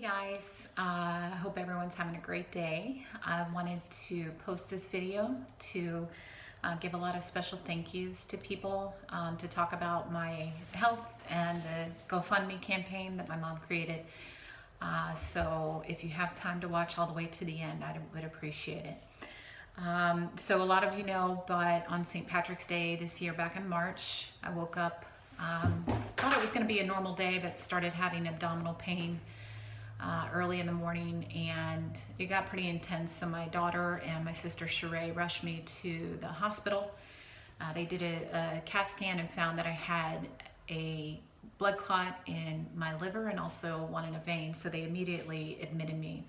Guys, hope everyone's having a great day. I wanted to post this video to give a lot of special thank yous to people, to talk about my health and the GoFundMe campaign that my mom created. So if you have time to watch all the way to the end, I would appreciate it. So a lot of you know, but on St. Patrick's Day this year, back in March, I woke up, thought it was going to be a normal day, but started having abdominal pain early in the morning, and it got pretty intense. So my daughter and my sister Sheree rushed me to the hospital. They did a CAT scan and found that I had a blood clot in my liver and also one in a vein, so they immediately admitted me.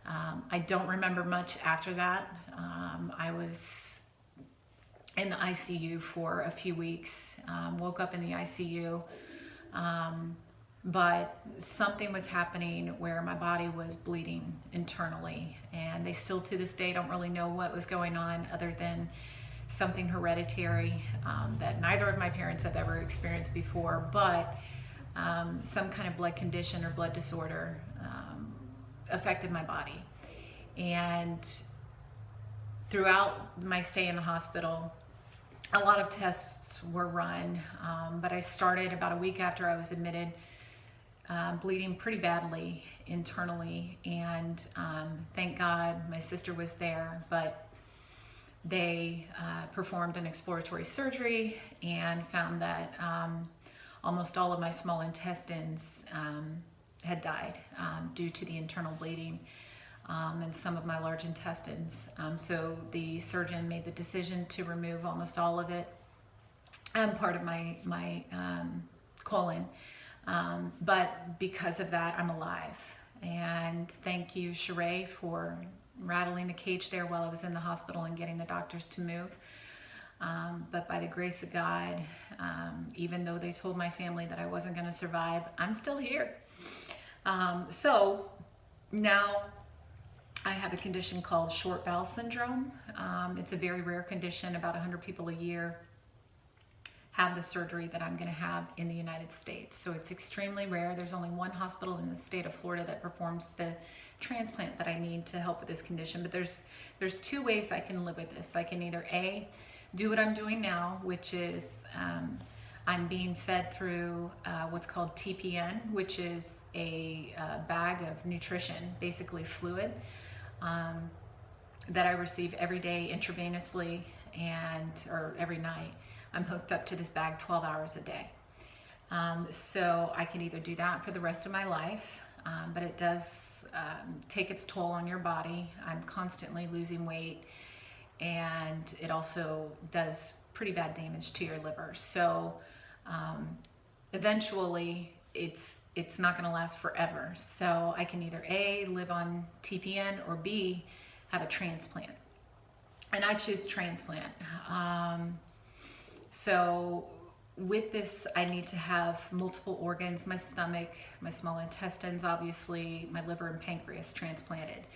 I don't remember much after that. I was in the ICU for a few weeks, woke up in the ICU, but something was happening where my body was bleeding internally, and they still to this day don't really know what was going on other than something hereditary that neither of my parents have ever experienced before, but some kind of blood condition or blood disorder affected my body. And throughout my stay in the hospital, a lot of tests were run, but I started about a week after I was admitted, bleeding pretty badly internally, and thank God my sister was there, but they performed an exploratory surgery and found that almost all of my small intestines had died due to the internal bleeding, and some of my large intestines. So the surgeon made the decision to remove almost all of it and part of my colon. But because of that, I'm alive. And thank you, Sheree, for rattling the cage there while I was in the hospital and getting the doctors to move. But by the grace of God, even though they told my family that I wasn't going to survive, I'm still here. So now I have a condition called short bowel syndrome. It's a very rare condition. About 100 people a year have the surgery that I'm going to have in the United States. So it's extremely rare. There's only one hospital in the state of Florida that performs the transplant that I need to help with this condition. But there's two ways I can live with this. I can either A, do what I'm doing now, which is I'm being fed through what's called TPN, which is a bag of nutrition, basically fluid, that I receive every day intravenously or every night. I'm hooked up to this bag 12 hours a day. So I can either do that for the rest of my life, but it does take its toll on your body. I'm constantly losing weight, and it also does pretty bad damage to your liver. So eventually it's not going to last forever. So I can either A, live on TPN, or B, have a transplant. And I choose transplant. So with this, I need to have multiple organs: my stomach, my small intestines, obviously, my liver and pancreas transplanted.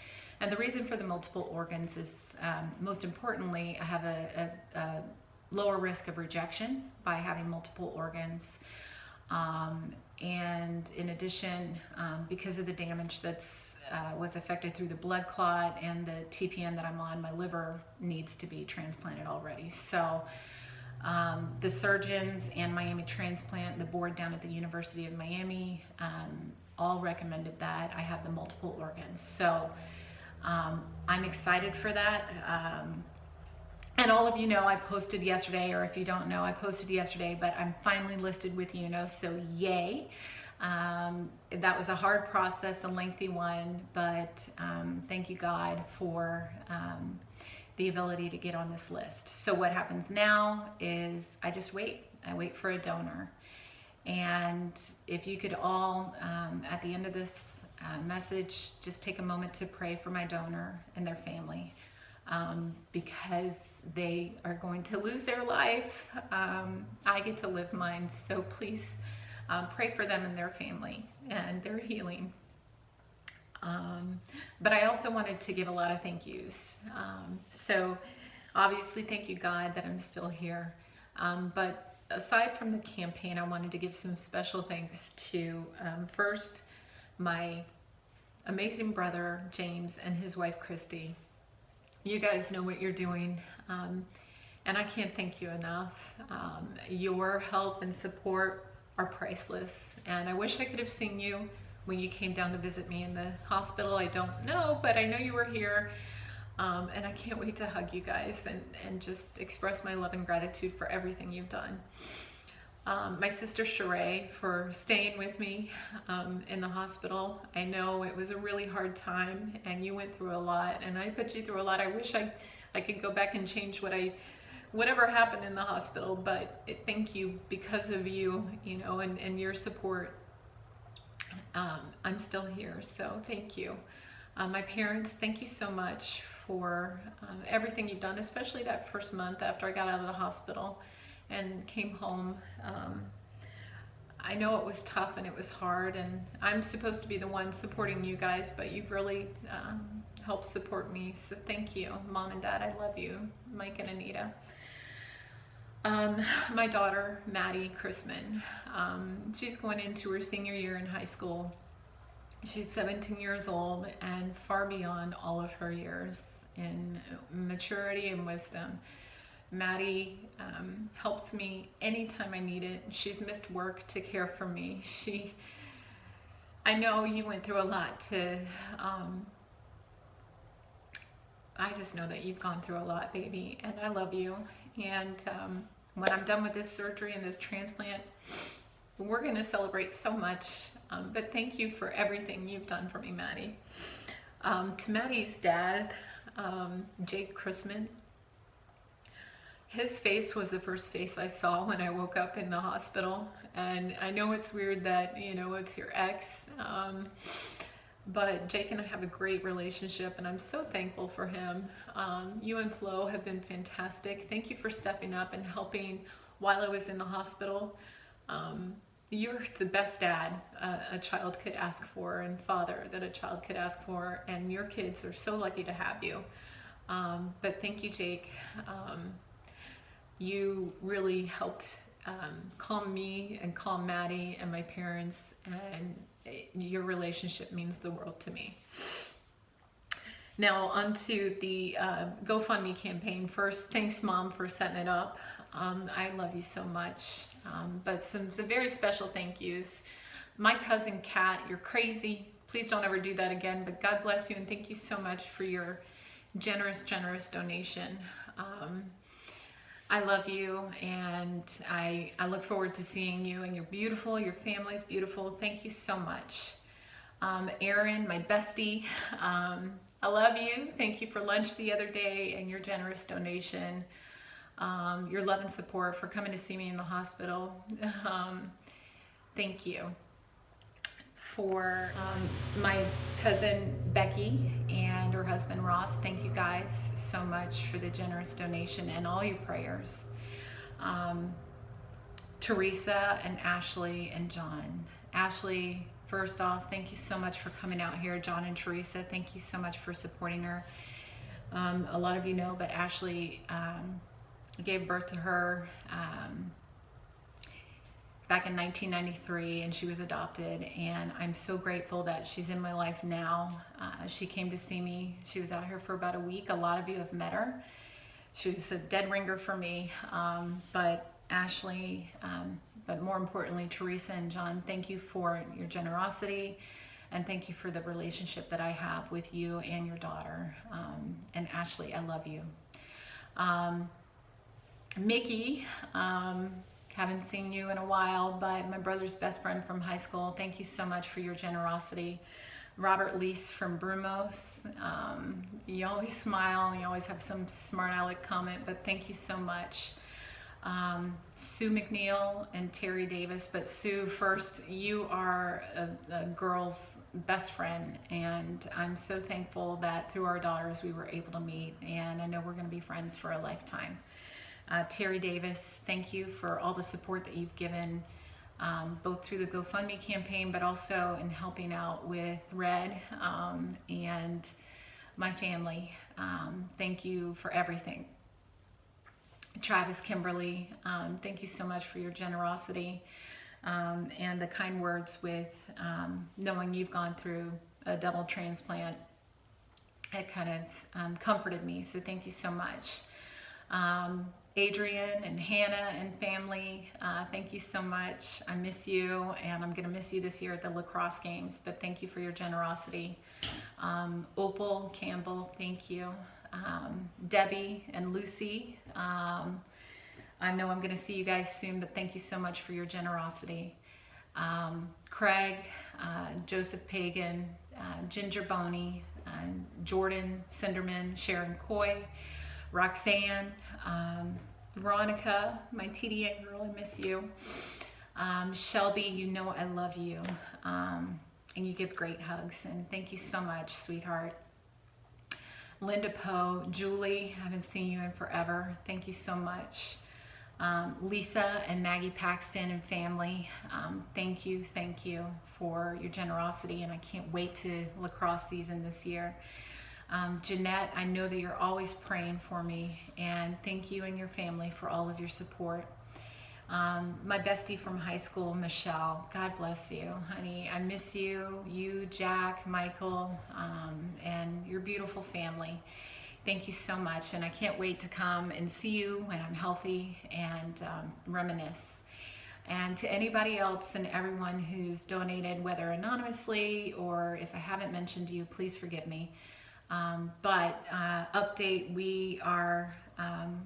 And the reason for the multiple organs is, most importantly, I have a lower risk of rejection by having multiple organs. And in addition, because of the damage that's was affected through the blood clot and the TPN that I'm on, my liver needs to be transplanted already. So the surgeons and Miami Transplant, the board down at the University of Miami, all recommended that I have the multiple organs. So I'm excited for that. And all of you know I posted yesterday, or if you don't know, I posted yesterday, but I'm finally listed with UNO, so yay. That was a hard process, a lengthy one, but thank you, God, for the ability to get on this list. So what happens now is I just wait. I wait for a donor. And if you could all, at the end of this message, just take a moment to pray for my donor and their family, because they are going to lose their life. I get to live mine. So please pray for them and their family and their healing. But I also wanted to give a lot of thank yous. So obviously, thank you, God, that I'm still here. But aside from the campaign, I wanted to give some special thanks to, first, my amazing brother, James, and his wife, Christy. You guys know what you're doing. And I can't thank you enough. Your help and support are priceless. And I wish I could have seen you when you came down to visit me in the hospital. I don't know, but I know you were here. And I can't wait to hug you guys and just express my love and gratitude for everything you've done. My sister Sheree for staying with me in the hospital. I know it was a really hard time and you went through a lot, and I put you through a lot. I wish I could go back and change whatever happened in the hospital, but thank you. Because of you, and your support, I'm still here, so thank you. My parents, thank you so much for everything you've done, especially that first month after I got out of the hospital and came home. I know it was tough and it was hard, and I'm supposed to be the one supporting you guys, but you've really helped support me, so thank you. Mom and Dad, I love you. Mike and Anita. My daughter, Maddie Chrisman, she's going into her senior year in high school. She's 17 years old and far beyond all of her years in maturity and wisdom. Maddie helps me anytime I need it. She's missed work to care for me. I know you went through a lot I just know that you've gone through a lot, baby, and I love you. And when I'm done with this surgery and this transplant, we're going to celebrate so much. But thank you for everything you've done for me, Maddie. To Maddie's dad, Jake Chrisman, his face was the first face I saw when I woke up in the hospital. And I know it's weird that, it's your ex. But Jake and I have a great relationship, and I'm so thankful for him. You and Flo have been fantastic. Thank you for stepping up and helping while I was in the hospital. You're the best dad a child could ask for, and father that a child could ask for, and your kids are so lucky to have you. But thank you, Jake. You really helped calm me and calm Maddie and my parents, and your relationship means the world to me. Now onto the GoFundMe campaign. First, thanks, Mom, for setting it up. I love you so much. But some very special thank yous. My cousin Kat, you're crazy. Please don't ever do that again, but God bless you, and thank you so much for your generous donation. I love you, and I look forward to seeing you, and you're beautiful, your family's beautiful. Thank you so much. Erin, my bestie, I love you. Thank you for lunch the other day and your generous donation. Your love and support, for coming to see me in the hospital. Thank you. For my cousin Becky and her husband Ross, thank you guys so much for the generous donation and all your prayers. Teresa and Ashley and John. Ashley, first off, thank you so much for coming out here. John and Teresa, thank you so much for supporting her. A lot of you know, but Ashley gave birth to her back in 1993, and she was adopted, and I'm so grateful that she's in my life now. She came to see me. She was out here for about a week. A lot of you have met her. She was a dead ringer for me, but Ashley, but more importantly, Teresa and John, thank you for your generosity, and thank you for the relationship that I have with you and your daughter. And Ashley, I love you. Mickey, haven't seen you in a while, but my brother's best friend from high school, thank you so much for your generosity. Robert Lease from Brumos, you always smile, you always have some smart aleck comment, but thank you so much. Sue McNeil and Terry Davis, but Sue, first, you are a girl's best friend, and I'm so thankful that through our daughters we were able to meet, and I know we're going to be friends for a lifetime. Terry Davis, thank you for all the support that you've given, both through the GoFundMe campaign, but also in helping out with Red and my family. Thank you for everything. Travis Kimberly, thank you so much for your generosity and the kind words with knowing you've gone through a double transplant, it kind of comforted me. So thank you so much. Adrian and Hannah and family, thank you so much. I miss you, and I'm going to miss you this year at the lacrosse games, but thank you for your generosity. Opal Campbell, thank you. Debbie and Lucy, I know I'm going to see you guys soon, but thank you so much for your generosity. Craig, Joseph Pagan, Ginger Boney, Jordan Cinderman, Sharon Coy, Roxanne, Veronica, my TDA girl, I miss you. Shelby, you know I love you, and you give great hugs, and thank you so much, sweetheart. Linda Poe, Julie, I haven't seen you in forever. Thank you so much. Lisa and Maggie Paxton and family, thank you for your generosity, and I can't wait to lacrosse season this year. Jeanette, I know that you're always praying for me, and thank you and your family for all of your support. My bestie from high school, Michelle, God bless you, honey. I miss you, Jack, Michael, and your beautiful family. Thank you so much, and I can't wait to come and see you when I'm healthy and reminisce. And to anybody else and everyone who's donated, whether anonymously or if I haven't mentioned you, please forgive me. Update, we are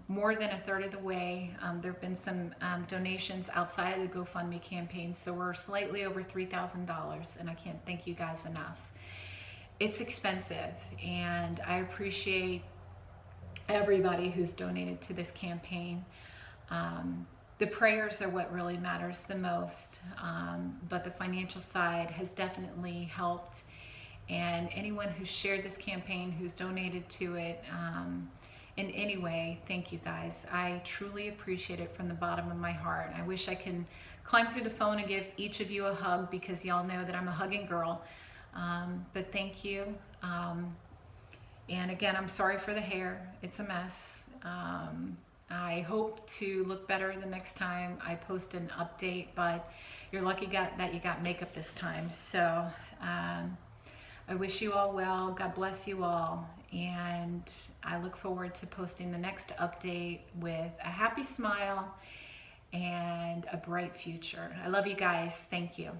more than a third of the way. There have been some donations outside of the GoFundMe campaign, so we're slightly over $3,000, and I can't thank you guys enough. It's expensive, and I appreciate everybody who's donated to this campaign. The prayers are what really matters the most, but the financial side has definitely helped. And anyone who's shared this campaign, who's donated to it in any way, thank you guys. I truly appreciate it from the bottom of my heart. I wish I can climb through the phone and give each of you a hug, because y'all know that I'm a hugging girl. But thank you. And again, I'm sorry for the hair. It's a mess. I hope to look better the next time I post an update, but you're lucky that you got makeup this time. So I wish you all well. God bless you all. And I look forward to posting the next update with a happy smile and a bright future. I love you guys. Thank you.